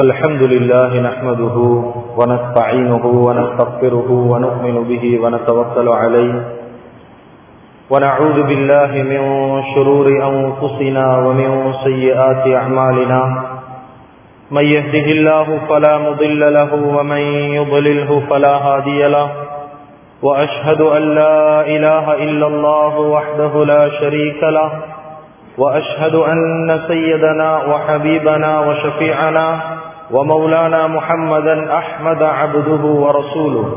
الحمد لله نحمده ونستعينه ونستغفره ونؤمن به ونتوكل عليه ونعوذ بالله من شرور أنفسنا ومن سيئات أعمالنا من يهده الله فلا مضل له ومن يضلله فلا هادي له وأشهد أن لا إله إلا الله وحده لا شريك له وأشهد أن سيدنا وحبيبنا وشفيعنا ومولانا محمدا أحمد عبده ورسوله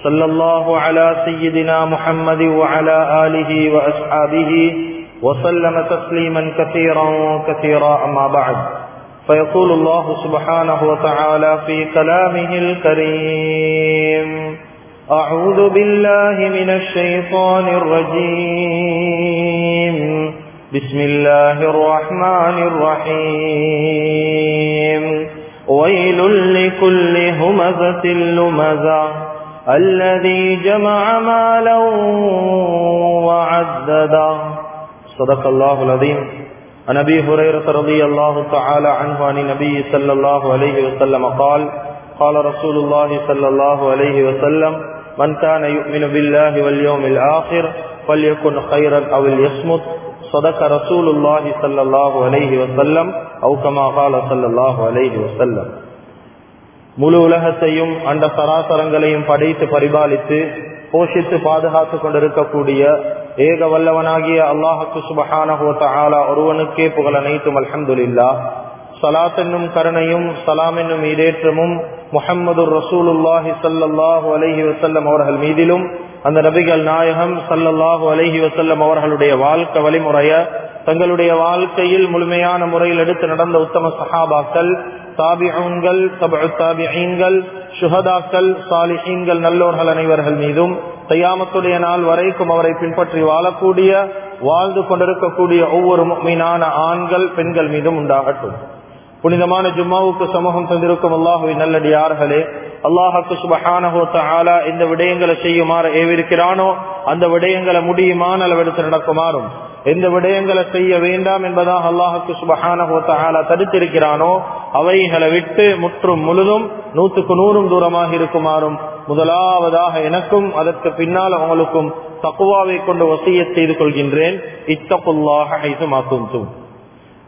صلى الله على سيدنا محمد وعلى آله وأصحابه وسلم تسليما كثيرا كثيرا أما بعد فيقول الله سبحانه وتعالى في كلامه الكريم أعوذ بالله من الشيطان الرجيم بسم الله الرحمن الرحيم ويل لكل همزة لمزة الذي جمع مالا وعدده صدق الله العظيم. عن أبي هريرة رضي الله تعالى عنه عن النبي صلى الله عليه وسلم قال قال رسول الله صلى الله عليه وسلم من كان يؤمن بالله واليوم الآخر فليكن خيرا أو ليصمت صدق رسول الله صلى الله عليه وسلم أو كما قال صلى الله عليه وسلم. முழு உலகத்தையும் அந்த சராசரங்களையும் படைத்து பரிபாலித்து போஷித்து பாதுகாத்து கொண்டிருக்கக்கூடிய ஏக வல்லவனாகிய அல்லாஹ்வுக்கு சுப்ஹானஹு வ தஆலா ஒருவனுக்கே புகழ் அனைத்தும். அல்ஹம்துலில்லாஹ். ஸலாத் என்னும் கருணையும் ஸலாம் என்னும் ஈடேற்றமும் முஹம்மதுர் ரசூலுல்லாஹி ஸல்லல்லாஹு அலைஹி வஸல்லம் அவர்கள் மீதிலும் அந்த நபிகள் நாயகம் ஸல்லல்லாஹு அலைஹி வஸல்லம் அவர்களுடைய வாழ்க்கை வழிமுறைய தங்களுடைய வாழ்க்கையில் முழுமையான முறையில் எடுத்து நடந்த உத்தம சஹாபாக்கள், தாபிஊன்கள், தபஉ தாபிஈன்கள், ஷுஹதாக்கள், சாலிஹீன்கள், நல்லோர்கள் அனைவர்கள் மீதும் கியாமத்துடைய நாள் வரைக்கும் அவரை பின்பற்றி வாழக்கூடிய வாழ்ந்து கொண்டிருக்கக்கூடிய ஒவ்வொரு முஃமினான ஆண்கள் பெண்கள் மீதும் உண்டாகட்டும். புனிதமான ஜும்மாவுக்கு சமூகம் தந்திருக்கும் அல்லாஹுவின் நல்லடியார்களே, அல்லாஹ்வுக்கு சுப்ஹானஹு வ தஆலா இந்த விடயங்களை செய்யுமாறு ஏவிருக்கிறானோ அந்த விடயங்களை முடியுமான அளவெடுத்து நடக்குமாறும், எந்த விடயங்களை செய்ய வேண்டாம் என்பதாக அல்லாஹ்வுக்கு சுப்ஹானஹு வ தஆலா தடுத்திருக்கிறானோ அவைகளை விட்டு முற்றும் முழுதும் 100% தூரமாக இருக்குமாறும் முதலாவதாக எனக்கும் அதற்கு பின்னால் அவங்களுக்கும் தக்வாவை கொண்டு வசியத் செய்து கொள்கின்றேன். இத்தகுல்லாஹ ஹைசுமா குன்தும்.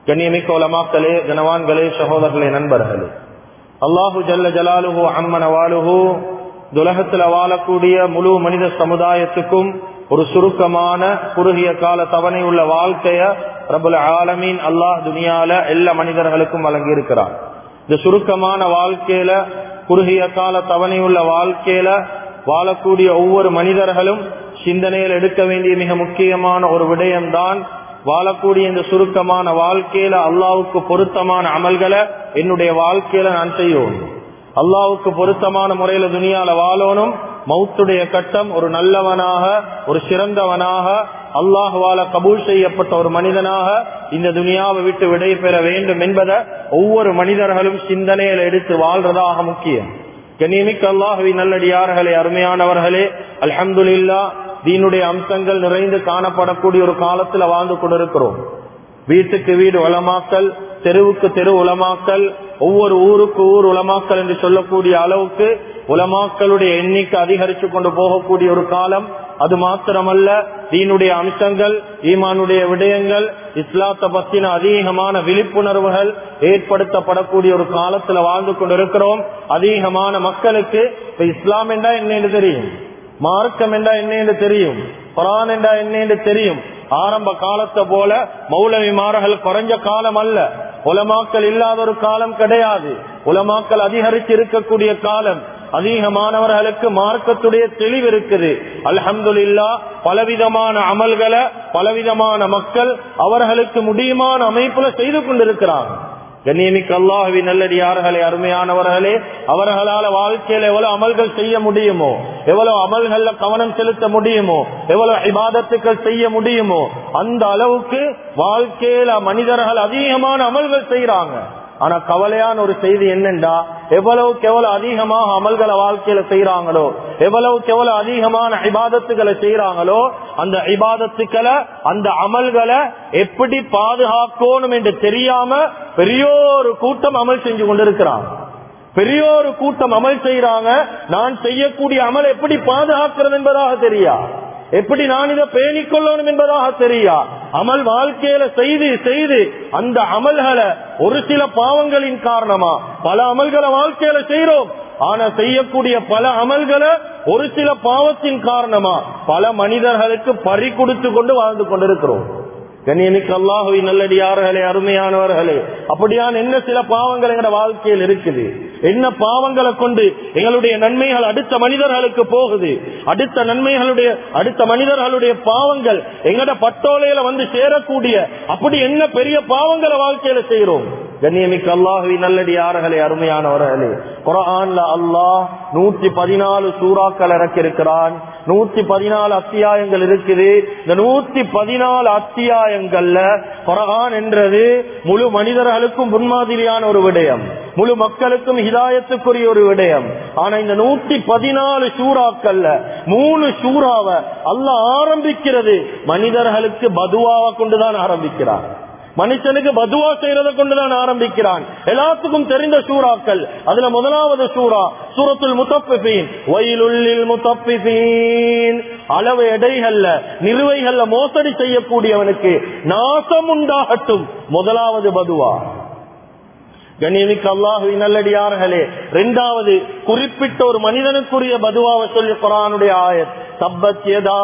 கண்ணியமிக்க உலமாக்களே, கனவான்களே, சகோதரர்களே, நண்பர்களே, அல்லாஹு ஜல்ல ஜலாலுஹு அம்மன வாலுஹு துலகத்தில் வாழக்கூடிய முழு மனித சமுதாயத்துக்கும் ஒரு சுருக்கமான குறுகிய கால தவணை உள்ள வாழ்க்கைய ரப்புல் ஆலமீன் அல்லாஹ் துனியால எல்லா மனிதர்களுக்கும் வழங்கி இருக்கிறார். இந்த சுருக்கமான வாழ்க்கையில, குறுகிய கால தவணை உள்ள வாழ்க்கையில வாழக்கூடிய ஒவ்வொரு மனிதர்களும் சிந்தனையில் எடுக்க வேண்டிய மிக முக்கியமான ஒரு விடயம்தான், வாழக்கூடிய இந்த சுருக்கமான வாழ்க்கையில அல்லாஹ்வுக்கு பொருத்தமான அமல்களை என்னுடைய வாழ்க்கையில நான் செய்யணும். அல்லாஹ்வுக்கு பொருத்தமான முறையில துனியால வாழணும். மௌத்துடைய கட்டம் ஒரு நல்லவனாக, ஒரு சிறந்தவனாக, அல்லாஹ்வால கபூல் செய்யப்பட்ட ஒரு மனிதனாக இந்த துனியாவை விட்டு விடை பெற வேண்டும் என்பதை ஒவ்வொரு மனிதர்களும் சிந்தனையில எடுத்து வாழ்றதாக முக்கியம். கண்ணியமிக்க அல்லாஹ்வின் நல்லடியார்களே, அருமையானவர்களே, அல்ஹம்துலில்லாஹ், தீனுடைய அம்சங்கள் நிறைந்து காணப்படக்கூடிய ஒரு காலத்துல வாழ்ந்து கொண்டிருக்கிறோம். வீட்டுக்கு வீடு உலமாக்கல், தெருவுக்கு தெரு உலமாக்கல், ஒவ்வொரு ஊருக்கு ஊர் உலமாக்கல் என்று சொல்லக்கூடிய அளவுக்கு உலமாக்களுடைய எண்ணிக்கை அதிகரித்து கொண்டு போகக்கூடிய ஒரு காலம். அது மாத்திரமல்ல, தீனுடைய அம்சங்கள், ஈமானுடைய விடயங்கள், இஸ்லாத்தை பற்றின அதிகமான விழிப்புணர்வுகள் ஏற்படுத்தப்படக்கூடிய ஒரு காலத்துல வாழ்ந்து கொண்டிருக்கிறோம். அதிகமான மக்களுக்கு இப்ப இஸ்லாம் என்றா என்னன்னு தெரியும், மார்க்கம் என்றா என்னன்னு தெரியும், குர்ஆன் என்றா என்னன்னு தெரியும். ஆரம்ப காலத்தை போல மௌலவிமார்கள் குறைஞ்ச காலம் அல்ல, உலமாக்கள் இல்லாத ஒரு காலம் கிடையாது. உலமாக்கள் அதிகரித்து இருக்கக்கூடிய காலம். அதிகமானவர்களுக்கு மார்க்கத்துடைய தெளிவு இருக்குது. அல்ஹம்துலில்லாஹ், பலவிதமான அமல்களை பலவிதமான மக்கள் அவர்களுக்கு முடியுமான அமைப்புல செய்து கொண்டிருக்கிறாங்க. கண்ணியமிக்க அல்லாஹ்வின் நல்லடியார்களே, அருமையானவர்களே, அவர்களால வாழ்க்கையில எவ்வளவு அமல்கள் செய்ய முடியுமோ, எவ்வளவு அமல்கள்ல கவனம் செலுத்த முடியுமோ, எவ்வளவு இபாதத்துக்கள் செய்ய முடியுமோ அந்த அளவுக்கு வாழ்க்கையில மனிதர்கள் அதிகமான அமல்கள் செய்யறாங்க. ஆனா கவலையான ஒரு செய்தி என்னண்டா, எவ்வளவுக்கு எவ்வளவு அதிகமாக அமல்களை வாழ்க்கையில செய்யறாங்களோ, எவ்வளவுக்கு எவ்வளவு அதிகமான இபாதத்துகளை செய்யறாங்களோ, அந்த இபாதத்துக்களை அந்த அமல்களை எப்படி பாதுகாக்கணும் என்று தெரியாம பெரியோரு கூட்டம் அமல் செஞ்சு கொண்டிருக்கிறாங்க. பெரியோரு கூட்டம் அமல் செய்யறாங்க. நான் செய்யக்கூடிய அமல் எப்படி பாதுகாக்கிறது என்பதாக தெரியா, எப்படி நான் இதை பேணிக்கொள்ளணும் என்பதாக தெரியா. அமல் வாழ்க்கையில செய்து செய்து அந்த அமல்களை ஒரு சில பாவங்களின் காரணமா பல அமல்களை வாழ்க்கையில செய்யறோம். ஆனா செய்யக்கூடிய பல அமல்களை ஒரு சில பாவத்தின் காரணமா பல மனிதர்களுக்கு பறி கொடுத்து கொண்டு வாழ்ந்து கொண்டிருக்கிறோம். கண்ணியமிக்க அல்லாஹுவின் நல்லடியார்களே, அருமையானவர்களே, அப்படியான என்ன சில பாவங்கள் எங்க வாழ்க்கையில் இருக்குது? என்ன பாவங்களை கொண்டு எங்களுடைய நன்மைகள் அடுத்த மனிதர்களுக்கு போகுது? அடுத்த மனிதர்களுடைய பாவங்கள் எங்கட பட்டோலையில வந்து சேரக்கூடிய அப்படி என்ன பெரிய பாவங்களை வாழ்க்கையில செய்யறோம்? கண்ணியமிக்க அல்லாஹுவின் நல்லடியார்களே, அருமையானவர்களே, குர்ஆன்ல அல்லாஹ் 114 சூறாக்கள் இறக்கியிருக்கிறான். 114 அத்தியாயங்கள் இருக்குது. இந்த 114 அத்தியாயங்கள்ல குர்ஆன் என்றது முழு மனிதர்களுக்கும் முன்மாதிரியான ஒரு விடயம், முழு மக்களுக்கும் ஹிதாயத்துக்குரிய ஒரு விடயம். ஆனா இந்த 114 சூறாக்கள்ல 3 சூறாவை அல்லாஹ் ஆரம்பிக்கிறது மனிதர்களுக்கு பதுவாவை கொண்டுதான் ஆரம்பிக்கிறார். மனுஷனுக்கு பதுவா செய்யறதை கொண்டுதான் ஆரம்பிக்கிறான். எல்லாத்துக்கும் தெரிந்த சூறாக்கள். அதுல முதலாவது சூரா சூரத்துல் முத்தஃபிஃபீன். வயலுல் லில் முத்தஃபிஃபீன். அளவு எடைகள்ல நிறுவைகள்ல மோசடி செய்யக்கூடியவனுக்கு நாசம் உண்டாகட்டும். முதலாவது பதுவா. கண்ணியமிக்க அல்லாஹுவின் நல்லடியார்களே, இரண்டாவது குறிப்பிட்ட ஒரு மனிதனுக்குரிய பதுவாவை சொல்லி குர்ஆனுடைய ஆயத் தப்பத் யதா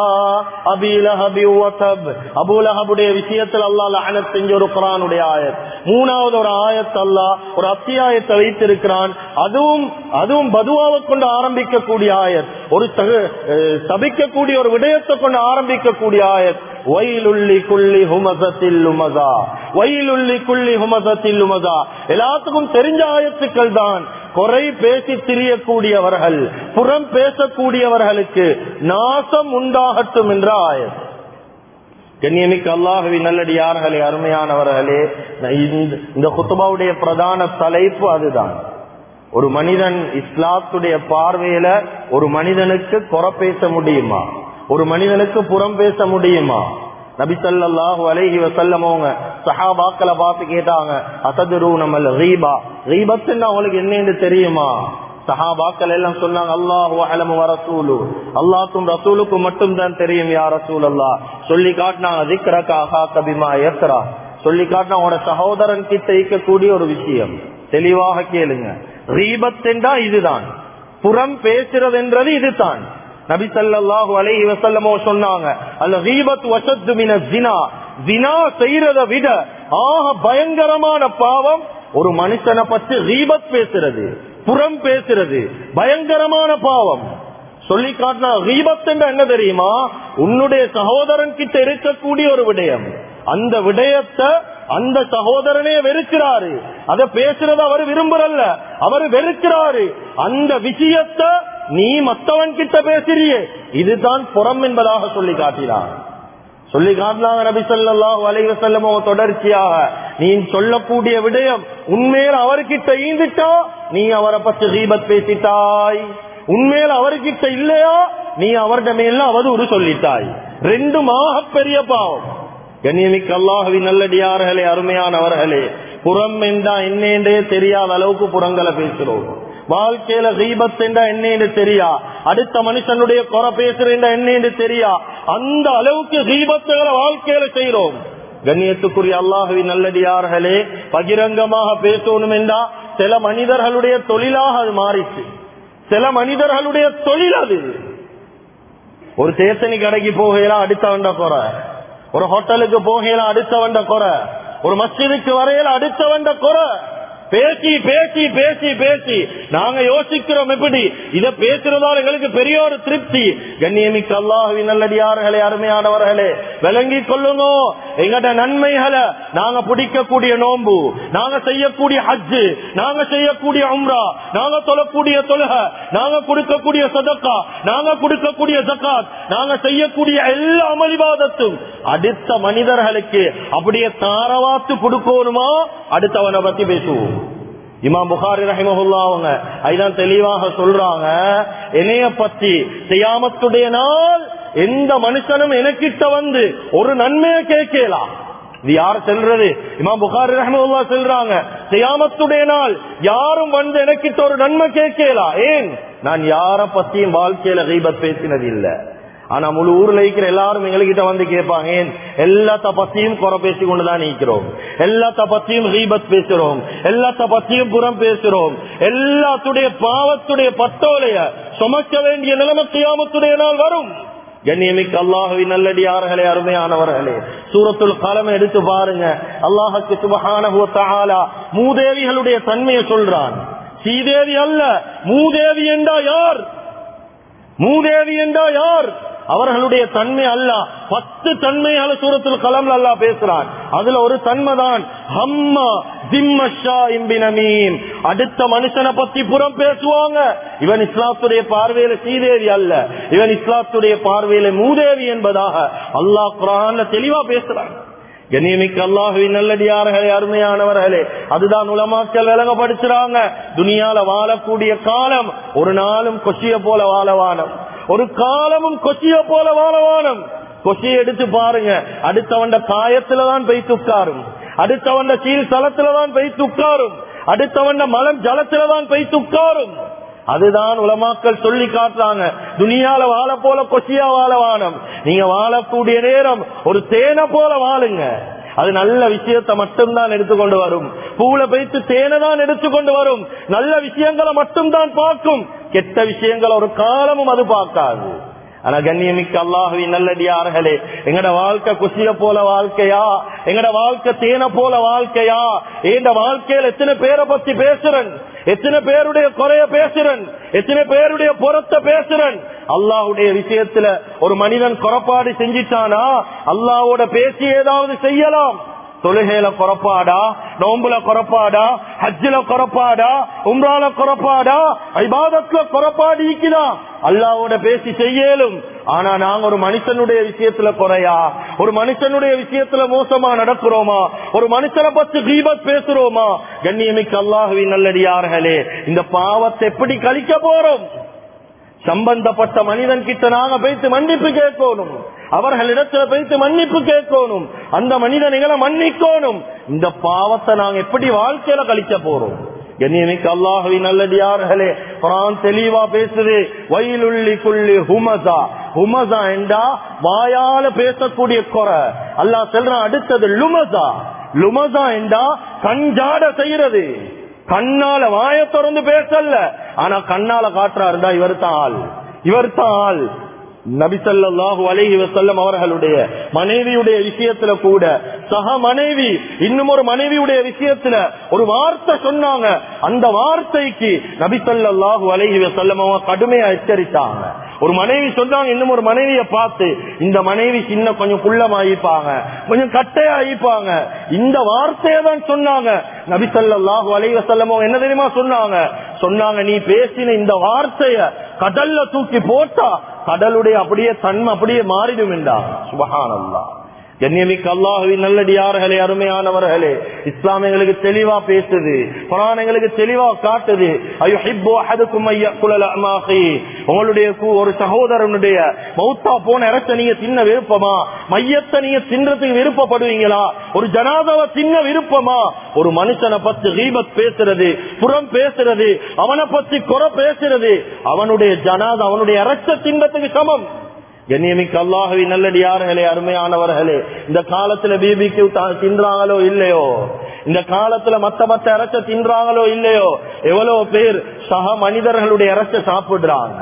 அபீ லஹபி வ தப். அபூ லஹபுடைய விஷயத்தில் அல்லாஹ் லஅனத் செஞ்ச ஒரு குர்ஆனுடைய ஆயத். மூணாவது ஒரு ஆயத் அல்லாஹ் ஒரு அத்தியாயத்தை வைத்திருக்கிறான். அதுவும் பதுவாவை கொண்டு ஆரம்பிக்கக்கூடிய ஆயத், ஒரு சபிக்கக்கூடிய ஒரு விடயத்தை கொண்டு ஆரம்பிக்கக்கூடிய ஆயத். வயலுல்லி குல்லி ஹுமஸத்தில் லுமஸா. வயலுல்லி குல்லி ஹுமஸத்தில் லுமஸா. எல்லாத்துக்கும் தெரிஞ்ச ஆயத்துக்கள் தான். குறை பேசி திரியக்கூடியவர்கள், புறம் பேசக்கூடியவர்களுக்கு நாசம் உண்டாகட்டும் என்ற ஆயத். கண்ணியமிக்க அல்லாஹுவின் நல்லடியார்களே, அருமையானவர்களே, இந்த குத்பாவுடைய பிரதான தலைப்பு அதுதான். ஒரு மனிதன் இஸ்லாத்துடைய பார்வையில ஒரு மனிதனுக்கு குறை பேச முடியுமா? ஒரு மனிதனுக்கு புறம் பேச முடியுமா? நபி ஸல்லல்லாஹு அலைஹி வஸல்லம் அவங்க சஹாபாக்களை பார்த்து கேட்டாங்க, அத்ததுரூனமல் கீபா, கீபத்துன்னா உங்களுக்கு என்னன்னு தெரியுமா? சஹாபாக்கள் எல்லாம் சொன்னாங்க, அல்லாஹு அலமு வ ரசூலு, அல்லாஹ்வும் ரசூலுக்கும் மட்டும் தான் தெரியும் யா ரசூலல்லாஹ். சொல்லி காட்டினாங்க, ذிக்ரக அஹாக பிமா யக்ரா. சொல்லி காட்டினா உங்களோட சகோதரன் கிட்ட இருக்கக்கூடிய ஒரு விஷயம். தெளிவாக கேளுங்க. கீபத் என்றா இதுதான், புறம் பேசுறது என்றது இதுதான். நபி ஸல்லல்லாஹு அலைஹி வஸல்லம் சொன்னாங்க, அல் கீபத் வஷத்து மினஸ் ஸினா. ஸினா செய்யறதை விட ஆக பயங்கரமான பாவம் ஒரு மனுஷனை பற்றி கீபத் பேசுறது, புறம் பேசுறது பயங்கரமான பாவம். சொல்லி காட்டினா கீபத் என்ற என்ன தெரியுமா? உன்னுடைய சகோதரன் கிட்ட இருக்கக்கூடிய ஒரு விடயம், அந்த விடயத்தை அந்த சகோதரனே வெறுக்கிறாரு, அதை பேசுறத அவர் விரும்புறல்ல, அவர் வெறுக்கிறாரு. அந்த விஷயத்தை நீ மத்தவன் கிட்ட பேசுறியே, இதுதான் புறம் என்பதாக சொல்லி காட்டினார். சொல்லி காட்டினாங்க நபி ஸல்லல்லாஹு அலைஹி வஸல்லம் தொடர்ச்சியாக, நீ சொல்லக்கூடிய விடயம் உண்மையில அவர்கிட்ட ஈந்துட்டா நீ அவரை பற்றி கீபத் பேசிட்டாய், உண்மையில அவர்கிட்ட இல்லையா நீ அவருடைய மேல அவதூறு சொல்லிட்டாய். ரெண்டுமாக பெரிய பாவம். கண்ணியமிக்க அல்லாஹுவின் நல்லடியார்களே, அருமையானவர்களே, புறம் என்றா என்னென்றே தெரியாத அளவுக்கு புறங்களை பேசுறோம். வாழ்க்கையில கீபத் என்றா என்னன்னு தெரியா, அடுத்த மனுஷனுடைய குறை பேசுறேன் என்னன்னு தெரியா, அந்த அளவுக்கு கீபத்துகளை வாழ்க்கையில செய்யறோம். கண்ணியத்துக்குரிய அல்லாஹுவின் நல்லடியார்களே, பகிரங்கமாக பேசணும் என்றா சில மனிதர்களுடைய தொழிலாக அது மாறிச்சு. சில மனிதர்களுடைய தொழில் அது. ஒரு சேத்தனி கடைக்கு போகலாம் அடுத்தவண்ட குறை, ஒரு ஹோட்டலுக்கு போகலாம் அடுத்தவண்ட குறை, ஒரு மஸ்ஜிதுக்கு வரையில அடுத்தவண்ட குறை. பேசி பேசி பேசி பேசி நாங்க யோசிக்கிறோம் எப்படி இத பேசுறதால எங்களுக்கு பெரிய ஒரு திருப்தி. கண்ணியமிக்க அல்லாஹுவின் நல்லடியார்களே, அருமையானவர்களே, விளங்கி கொள்ளுங்க. எங்கட நன்மைகளை நாங்க பிடிக்கக்கூடிய நோன்பு, நாங்க செய்யக்கூடிய ஹஜ்ஜு, நாங்க செய்யக்கூடிய உம்ரா, நாங்க தொழக்கூடிய தொழுக, நாங்க கொடுக்கக்கூடிய சதக்கா, நாங்க கொடுக்கக்கூடிய ஜகாத், நாங்க செய்யக்கூடிய எல்லா அமளிவாதத்தும் அடுத்த மனிதர்களுக்கு அப்படியே தாரவாத்து கொடுக்கணுமா? அடுத்தவனை பத்தி பேசுவோம். இமாம் புகாரி ரஹிமஹுல்லாஹ் அவங்க ஐதான் தெளிவாக சொல்றாங்க, என்னைய பத்தி கியாமத்துடைய நாள் எந்த மனுஷனும் எனக்கிட்ட வந்து ஒரு நன்மையை கேட்கலாம். இது யார் சொல்றது? இமாம் புகாரி ரஹிமஹுல்லாஹ் சொல்றாங்க, கியாமத்துடைய நாள் யாரும் வந்து எனக்கிட்ட ஒரு நன்மை கேட்கலாம். ஏன்? நான் யார பத்தியும் வாழ்க்கையில கீபத் பேசினது இல்ல. ஆனா முழு ஊர்ல இருக்கிற எல்லாரும் எங்ககிட்ட வந்து கேட்பாங்க, ஏன் எல்லாத்த பத்தியும் குறை பேசி கொண்டுதான் இருக்கிறோம், எல்லாத்த பத்தியும் கீபத் பேசுறோம், எல்லாத்த பத்தியும் புறம் பேசுறோம், எல்லாத்துடைய பாவத்துடைய பட்டோலைய சுமக்க வேண்டிய நிலைமை கியாமத்துடைய நாள் வரும். கண்ணியமிக்க அல்லாஹ்வின் நல்லடியார்களே, அருமையானவர்களே, சூரத்துல் கலம் எடுத்து பாருங்க. அல்லாஹ்வுக்கு சுப்ஹானஹு வ தஆலா மூதேவிகளுடைய தன்மையை சொல்றான். சீதேவி அல்ல, மூதேவி என்றா யார்? மூதேவி என்றா யார்? அவர்களுடைய தன்மை அல்ல, 10 தன்மையால சூரத்துல் கலம்ல அல்லாஹ் பேசுறான். அதுல ஒரு தன்மைதான் ஹம்மா திம்மஷா இம்பினமீம். அடுத்த மனுஷனை பத்தி புறம் பேசுவாங்க. இவன் இஸ்லாத்துடைய பார்வையில சீதேவி அல்ல, இவன் இஸ்லாத்துடைய பார்வையில மூதேவி என்பதாக அல்லாஹ் குர்ஆன்ல தெளிவா பேசுறான். கண்ணியமிக்க அல்லாஹ்வின் நல்லடியார்களே, அருமையானவர்களே, அதுதான் உலமாக்கள் விளங்கப்படுத்துறாங்க. துனியால வாழக்கூடிய காலம் ஒரு நாளும் கொச்சிய போல வாழவானம், ஒரு காலமும் கொச்சிய போல வாழவானம். கொச்சியை எடுத்து பாருங்க, அடுத்தவண்ட காயத்துலதான் போய் துக்காரும், அடுத்தவண்ட கீழ் தளத்துலதான் போய் துக்காரும், அடுத்தவண்ட மலம் ஜலத்துலதான் போய் துக்காரும். அதுதான் உலமாக்கள் சொல்லி காட்டுறாங்க. துனியால வாழ போல கொச்சியா வாழவானம். நீங்க வாழக்கூடிய நேரம் ஒரு தேனை போல வாழுங்க. அது நல்ல விஷயத்தை மட்டும்தான் எடுத்துக்கொண்டு வரும். பூல வைத்து தேனை தான் எடுத்துக்கொண்டு வரும். நல்ல விஷயங்களை மட்டும்தான் பார்க்கும், கெட்ட விஷயங்களை ஒரு காலமும் அது பார்க்காது. ஆனா கண்ணியமிக்க அல்லாஹ்வின் நல்லடியார்களே, எங்கட வாழ்க்கை குசிய போல வாழ்க்கையா, எங்கட வாழ்க்கை தேனை போல வாழ்க்கையா? இந்த வாழ்க்கையில எத்தனை பேரை பத்தி பேசுறேன், எத்தனை பேருடைய குறைய பேசுறேன், எத்தனை பேருடைய புறத்தை பேசுறேன். அல்லாஹ்வுடைய விஷயத்துல ஒரு மனிதன் குறைபாடு செஞ்சிட்டானா அல்லாஹ்வோட பேசி ஏதாவது செய்யலாம். தொழுகையில குறைப்பாடா, நோம்புல குறைப்பாடா, ஹஜ்ஜில குறைப்பாடா, உம்ரால குறைப்பாடா, இபாதத்துல குறைபாடு இருக்குதா, அல்லாஹ்வோட பேசி செய்யலும். ஆனா நாங்க ஒரு மனுஷனுடைய விஷயத்துல குறையா, ஒரு மனுஷனுடைய விஷயத்துல மோசமா நடக்கிறோமா, ஒரு மனுஷனை பத்தி கீபத் பேசுறோமா? கண்ணியமிக்க அல்லாஹ்வின் நல்லடியார்களே, இந்த பாவத்தை எப்படி கழிக்க போறோம்? சம்பந்தப்பட்ட மனிதன் கிட்ட நாங்க போய்த்து மன்னிப்பு கேட்கணும், அவர்களிடத்துல போய்த்து மன்னிப்பு கேட்கணும், அந்த மனிதனை மன்னிக்கணும். இந்த பாவத்தை நாங்க எப்படி வாழ்க்கையில கழிக்க போறோம்? கண்ணியமிக்க அல்லாஹ்வின் நல்லடியார்களே, குர்ஆன் தெளிவா பேசுது, வயலுல்லி குல்லி ஹுமஸா. ஹுமஸா என்றா வாயால பேசக்கூடிய குறை. அல்லாஹ் சொல்றான் அடுத்தது லுமஸா. லுமஸா என்றா கஞ்சாட செய்யறது. கண்ணால வாய திறந்து பேசல, ஆனா கண்ணால காட்டுறாருந்தா இவர் தான் ஆள், இவர் தான் ஆள். நபி ஸல்லல்லாஹு அலைஹி வஸல்லம் அவர்களுடைய மனைவியுடைய விஷயத்துல கூட சக மனைவி இன்னும் ஒரு மனைவியுடைய விஷயத்துல ஒரு வார்த்தை சொன்னாங்க. அந்த வார்த்தைக்கு நபி ஸல்லல்லாஹு அலைஹி வஸல்லம் அவங்க கடுமையா எச்சரித்தாங்க. ஒரு மனைவி சொன்னாங்க இன்னும் ஒரு மனைவியை பார்த்து, இந்த மனைவி சின்ன கொஞ்சம் குள்ளமாயிப்பாங்க, கொஞ்சம் கட்டையாயிப்பாங்க. இந்த வார்த்தையை தான் சொன்னாங்க. நபி ஸல்லல்லாஹு அலைஹி வஸல்லம் என்ன தெரியுமா சொன்னாங்க, நீ பேசின இந்த வார்த்தைய கடல்ல தூக்கி போட்டா கடலுடைய அப்படியே தன்மை அப்படியே மாறிடும் என்றார். சுப்ஹானல்லாஹ். கண்ணியமிக்க அல்லாஹ்வின் நல்லடியார்களே, அருமையானவர்களே, இஸ்லாம் எங்களுக்கு தெளிவா பேசுது, குர்ஆன் எங்களுக்கு தெளிவா காட்டுது. அய்யுஹிப்பு அஹதுக்கும் அய்யகுல லஹ்மாஹி. உங்களுடைய ஒரு சகோதரனுடைய மௌத்தா போன இறைச்ச நீங்க தின்ன விருப்பமா? மையத்தை நீங்க தின்றதுக்கு விருப்பப்படுவீங்களா? ஒரு ஜனாதாவை தின்ன விருப்பமா? ஒரு மனுஷனை பத்தி கீபத் பேசுறது, புறம் பேசுறது, அவனை பத்தி குறை பேசுறது, அவனுடைய ஜனாதா அவனுடைய இறைச்ச தின்றதுக்கு சமம். கண்ணியமிக்க அல்லாஹ்வின் நல்லடியார்களே, அருமையானவர்களே, இந்த காலத்துல பிபிக்கு தின்றாங்களோ இல்லையோ, இந்த காலத்துல மத்த இறைச்ச தின்றாங்களோ இல்லையோ, எவ்வளவு பேர் சக மனிதர்களுடைய இறைச்ச சாப்பிடுறாங்க,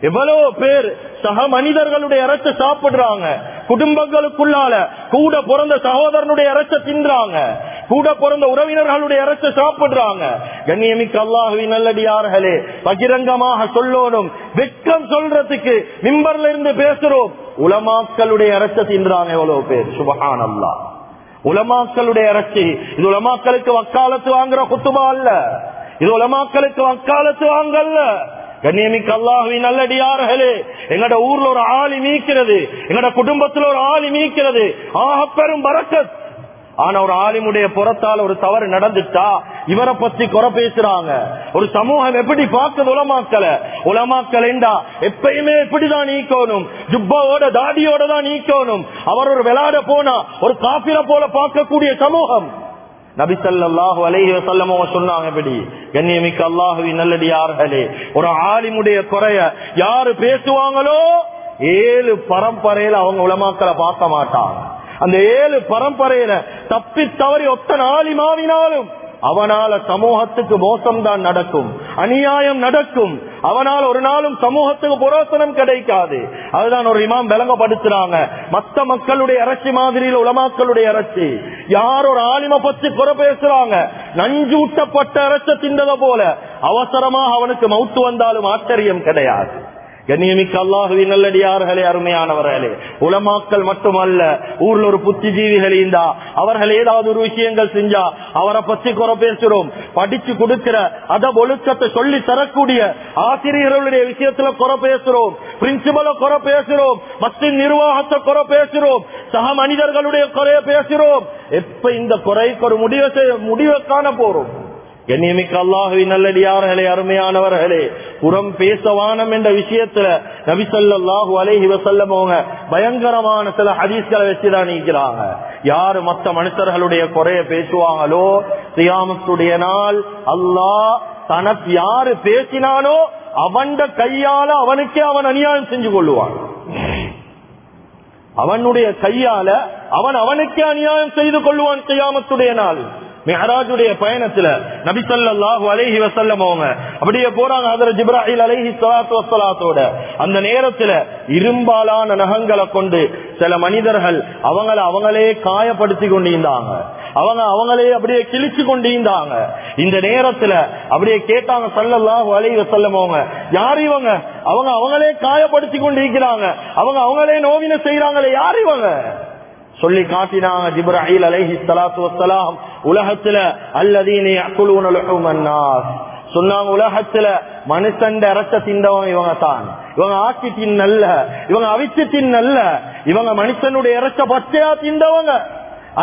எவ்வளவு பேர் சக மனிதர்களுடைய இறைச்ச சாப்பிடுறாங்க. குடும்பங்களுக்குள்ளால கூட பிறந்த சகோதரனுடைய இறைச்ச தின்றாங்க, கூட பிறந்த உறவினர்களுடைய இறைச்ச சாப்பிடுறாங்க. கண்ணியமிக்க அல்லாஹ்வின் நல்லடியார்களே, பகிரங்கமாக சொல்லணும், வெட்கம் சொல்றதுக்கு மிம்பர்ல இருந்து பேசுறோம். உலமாக்களுடைய இறைச்ச தின்றாங்க எவ்வளவு பேர். சுப்ஹானல்லாஹ். உலமாக்களுடைய இறைச்சி. இது உலமாக்களுக்கு வக்காலத்து வாங்குற குத்துபா அல்ல, இது உலமாக்களுக்கு வக்காலத்து வாங்கல்ல. கண்ணியமிக்க அல்லாஹ்வின் நல்லடியார்களே, எங்கட ஊர்ல ஒரு ஆளி மீக்கிறது, எங்கட குடும்பத்துல ஒரு ஆளி மீக்கிறது, ஆக பெரும் பரக்கத். ஆனா ஒரு ஆலிமுடைய புறத்தால் ஒரு தவறு நடந்துட்டா இவரை பத்தி குறை பேசுறாங்க. ஒரு சமூகம் எப்படி பார்க்குது உலமாக்களை எப்பயுமே எப்படிதான் நீக்கணும், ஜுப்பாவோட தாடியோட தான் நீக்கணும். அவர் ஒரு விளையாட போனா ஒரு காபிர போல பார்க்கக்கூடிய சமூகம். நபி ஸல்லல்லாஹு அலைஹி வஸல்லம் சொன்னாங்க, எப்படி கண்ணியமிக்க அல்லாஹ்வின் நல்லடியார்களே, ஒரு ஆலிமுடைய குறைய யாரு பேசுவாங்களோ 7 பரம்பரையில அவங்க உலமாக்களை பார்க்க மாட்டாங்க. அந்த 7 பரம்பரையில தப்பி தவறி ஒத்தன் ஆலிமாவினாலும் அவனால சமூகத்துக்கு மோசம்தான் நடக்கும், அநியாயம் நடக்கும். அவனால் ஒரு நாளும் சமூகத்துக்கு புரோசனம் கிடைக்காது. அதுதான் ஒரு இமாம் விளங்கப்படுத்துறாங்க, மத்த மக்களுடைய அரசி மாதிரியில் உலமாக்களுடைய அரசி. யார் ஒரு ஆலிம பற்றி குறை பேசுறாங்க, நஞ்சூட்டப்பட்ட அரச தின்றத போல அவசரமாக அவனுக்கு மௌத்து வந்தாலும் ஆச்சரியம் கிடையாது. கண்ணியமிக்க அல்லாஹ்வின் நல்லடியார்களே, அருமையானவர்களே, உலமாக்கள் மட்டுமல்ல, ஊர்ல ஒரு புத்திஜீவிகள் இருந்தா அவர்கள் ஏதாவது ஒரு விஷயங்கள் செஞ்சா அவரை பற்றி குறை பேசுறோம். படிச்சு கொடுக்கிற அத ஒழுக்கத்தை சொல்லி தரக்கூடிய ஆசிரியர்களுடைய விஷயத்துல குறை பேசுறோம், பிரின்சிபலை குறை பேசுறோம், மஸ்ஜித் நிர்வாகத்தை குறை பேசுறோம், சக மனிதர்களுடைய குறைய பேசுறோம். எப்ப இந்த குறைக்கு ஒரு முடிவை காண போறோம்? கண்ணியமிக்க அல்லாஹ்வின் நல்லடியார்களே, அருமையானவர்களே, புறம் பேசவானம் என்ற விஷயத்துல நபி ஸல்லல்லாஹு அலைஹி வஸல்லம் பயங்கரமான சில ஹதீஸ்களை வச்சுதான் நீக்கிறாங்க. யாரு மற்ற மனுஷர்களுடைய குறைய பேசுவாங்களோ கியாமத்துடைய நாள் அல்லாஹ் தனக்கு யாரு பேசினானோ அவன்ட கையால அவனுக்கே அவன் அநியாயம் செஞ்சு கொள்ளுவான். அவனுடைய கையால அவனுக்கே அநியாயம் செய்து கொள்வான் கியாமத்துடைய நாள். மிஹராஜுடைய பயணத்துல நபி ஸல்லல்லாஹு அலைஹி வஸல்லம் அப்படியே போறாங்க ஹஜ்ரத் ஜிப்ராயில் அலைஹி ஸலாத்து வஸ்ஸலாத்தோட. அந்த நேரத்துல இரும்பாலான நகங்களை கொண்டு சில மனிதர்கள் அவங்களே காயப்படுத்தி கொண்டிருந்தாங்க, அவங்களே அப்படியே கிழிச்சு கொண்டிருந்தாங்க. இந்த நேரத்துல அப்படியே கேட்டாங்க ஸல்லல்லாஹு அலைஹி வஸல்லம், யார் இவங்க? அவங்களே காயப்படுத்தி கொண்டிருக்கிறாங்க, அவங்களே நோவினை செய்யறாங்களே, யார் இவங்க? சொல்லி காட்டினாங்க ஜிப்ராயில் அலைஹி ஸலாத்து வஸ்ஸலாம், உலகத்துல அல்லதீன யஅகுலூன லுஹுமன் நாஸ், சொன்னாங்க உலகத்துல மனுஷண்ட இரத்த திண்டவங்க இவங்க தான். இவங்க ஆக்கி தின்னல்ல, இவங்க அவிச்சு தின்னல்ல, இவங்க மனுஷனுடைய இரத்த பச்சையா திண்டவங்க,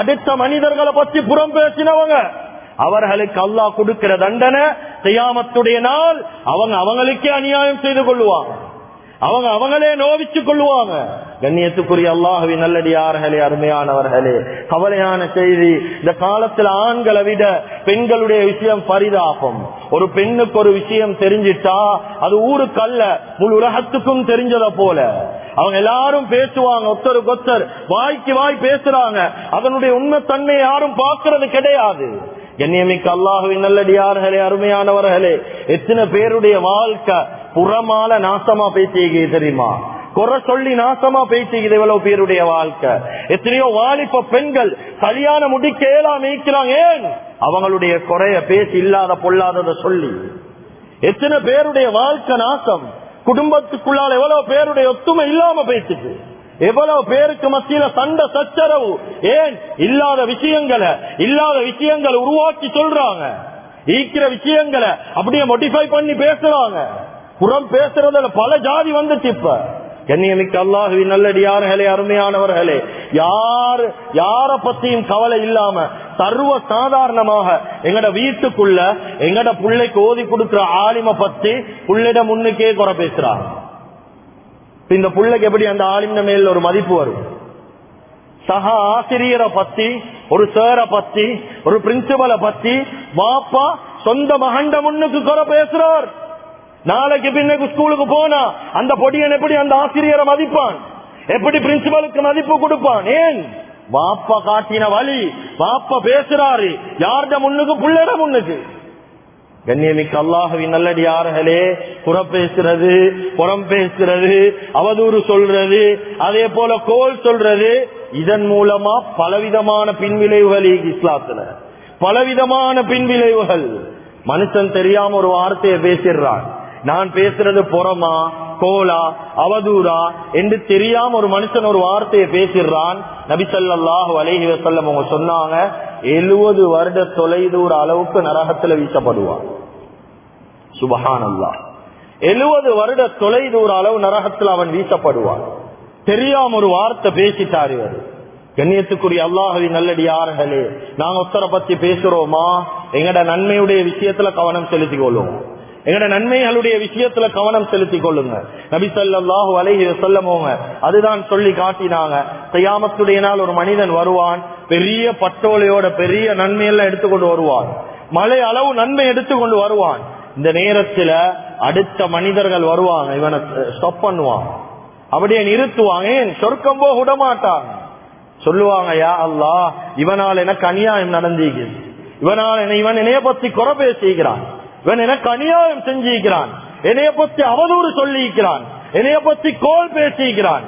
அடுத்த மனிதர்களை பற்றி புறம் பேசினவங்க. அவர்களுக்கு அல்லாஹ் கொடுக்கிற தண்டனை கியாமத்துடைய நாள் அவங்களுக்கே அநியாயம் செய்து கொள்ளுவாங்க, அவங்களே நோவிச்சு கொள்ளுவாங்க. கண்ணியத்துக்குரிய அல்லாஹ்வின் நல்லடியார்களே, அருமையானவர்களே, கவலையான செய்தி. இந்த காலத்துல ஆண்களை விட பெண்களுடைய விஷயம் பரிதாபம். ஒரு பெண்ணுக்கு ஒரு விஷயம் தெரிஞ்சிட்டா அது ஊருக்கு அல்ல முழு உலகத்துக்கும் தெரிஞ்சத போல. அவங்க எல்லாரும் பேசுவாங்க, ஒருத்தருக்கு ஒருத்தர் வாய்க்கு வாய் பேசுறாங்க, அதனுடைய உண்மைத்தன்மை யாரும் பார்க்கறது கிடையாது. கண்ணியமிக்க அல்லாஹ்வின் நல்லடியார்களே, அருமையானவர்களே, எத்தனை பேருடைய வாழ்க்கை புறமால நாசமா பேசியது தெரியுமா? குறை சொல்லி நாசமா பேசிக்குது எவ்வளவு பேருடைய வாழ்க்கை. எத்தனையோ வாலிப பெண்கள் கல்யாணம் முடிக்க ஏலாம் இருக்கிறாங்க, ஏன்? அவங்களுடைய குறைய பேசி இல்லாத பொல்லாததை சொல்லி. எத்தனை பேருடைய வாழ்க்கை நாசம், குடும்பத்துக்குள்ளால எவ்வளவு பேருடைய ஒத்துமை இல்லாம பேசிட்டு, எவ்வளவு பேருக்கு மத்தியில சண்டை சச்சரவு, ஏன்? இல்லாத விஷயங்களை உருவாக்கி சொல்றாங்க, ஈக்கிற விஷயங்களை அப்படியே மோடிஃபை பண்ணி பேசுறாங்க. புறம் பேசுறதுல பல ஜாதி வந்துச்சு. இப்ப கண்ணியமிக்க அல்லாஹ்வின் நல்லடியார்களே, அருமையானவர்களே, யார பத்தியும் கவலை இல்லாம சர்வ சாதாரணமாக எங்கட வீட்டுக்குள்ள எங்கட பிள்ளைக்கு ஓதி கொடுக்கிற ஆலிம பத்தி புள்ளிட முன்னுக்கே குறை பேசுறாங்க. இந்த பிள்ளைக்கு எப்படி அந்த ஆலிம மேல ஒரு மதிப்பு வரும்? சக ஆசிரியரை பத்தி, ஒரு சேரை பத்தி, ஒரு பிரின்சிபலை பத்தி வாப்பா சொந்த மகண்ட முன்னுக்கு குறை பேசுறார். நாளைக்கு பின்னுக்கு ஸ்கூலுக்கு போனா அந்த பொடியன் எப்படி அந்த ஆசிரியரை மதிப்பான்? எப்படி பிரின்சிபலுக்கு மதிப்பு கொடுப்பான்? ஏன்? வாப்பா காட்டின வழி, வாப்பா பேசுறாரு யார்ட முன்னுக்கு? புள்ளட முன்னுக்கு. கண்ணியமிக்க அல்லாஹ்வின் நல்லடியார்களே, புறம் பேசுறது, அவதூறு சொல்றது, அதே போல கோல் சொல்றது, இதன் மூலமா பலவிதமான பின்விளைவுகள் இஸ்லாத்துல, பலவிதமான பின்விளைவுகள். மனுஷன் தெரியாம ஒரு வார்த்தையை பேசிடுறான், நான் பேசுறது புறமா கோலா அவதூறா என்று தெரியாம ஒரு மனுஷன் ஒரு வார்த்தையை பேசிடுறான். நபி ஸல்லல்லாஹு அலைஹி வஸல்லம் அவங்க சொன்னாங்க, 70 வருட தொலைதூர அளவுக்கு நரகத்துல வீசப்படுவான். சுப்ஹானல்லாஹ், 70 வருட தொலைதூர அளவு நரகத்தில் அவன் வீசப்படுவான். தெரியாம ஒரு வார்த்தை பேசிட்டாரு. கண்ணியத்துக்குரிய அல்லாஹ்வின் நல்லடியார்களே, நாங்க ஒருத்தரை பத்தி பேசுறோமா, எங்கட நன்மையுடைய விஷயத்துல கவனம் செலுத்திக் கொள்ளும். எங்கட நன்மைகளுடைய விஷயத்துல கவனம் செலுத்திக் கொள்ளுங்க. நபி ஸல்லல்லாஹு அலைஹி வஸல்லம் அதுதான் சொல்லி காட்டினாங்க. கியாமத்துடைய நாள் ஒரு மனிதன் வருவான், பெரிய பட்டோலையோட பெரிய நன்மையெல்லாம் எடுத்துக்கொண்டு வருவான், மலை அளவு நன்மை எடுத்துக்கொண்டு வருவான். இந்த நேரத்துல அடுத்த மனிதர்கள் வருவாங்க, இவனை ஸ்டாப் பண்ணுவாங்க, அப்படியே நிறுத்துவாங்க. சொர்க்கம் போக விட மாட்டாங்க. சொல்லுவாங்க, யா அல்லாஹ், இவனால் எனக்கு அநியாயம் நடந்தீங்க, இவன் என்னைய பத்தி குறை பேசிக்கிறான், இவன் எனக்கு அநியாயம் செஞ்சிருக்கிறான், என்னைய பத்தி அவதூறு சொல்லிக்கிறான், என்னைய பத்தி கோல் பேசிக்கிறான்.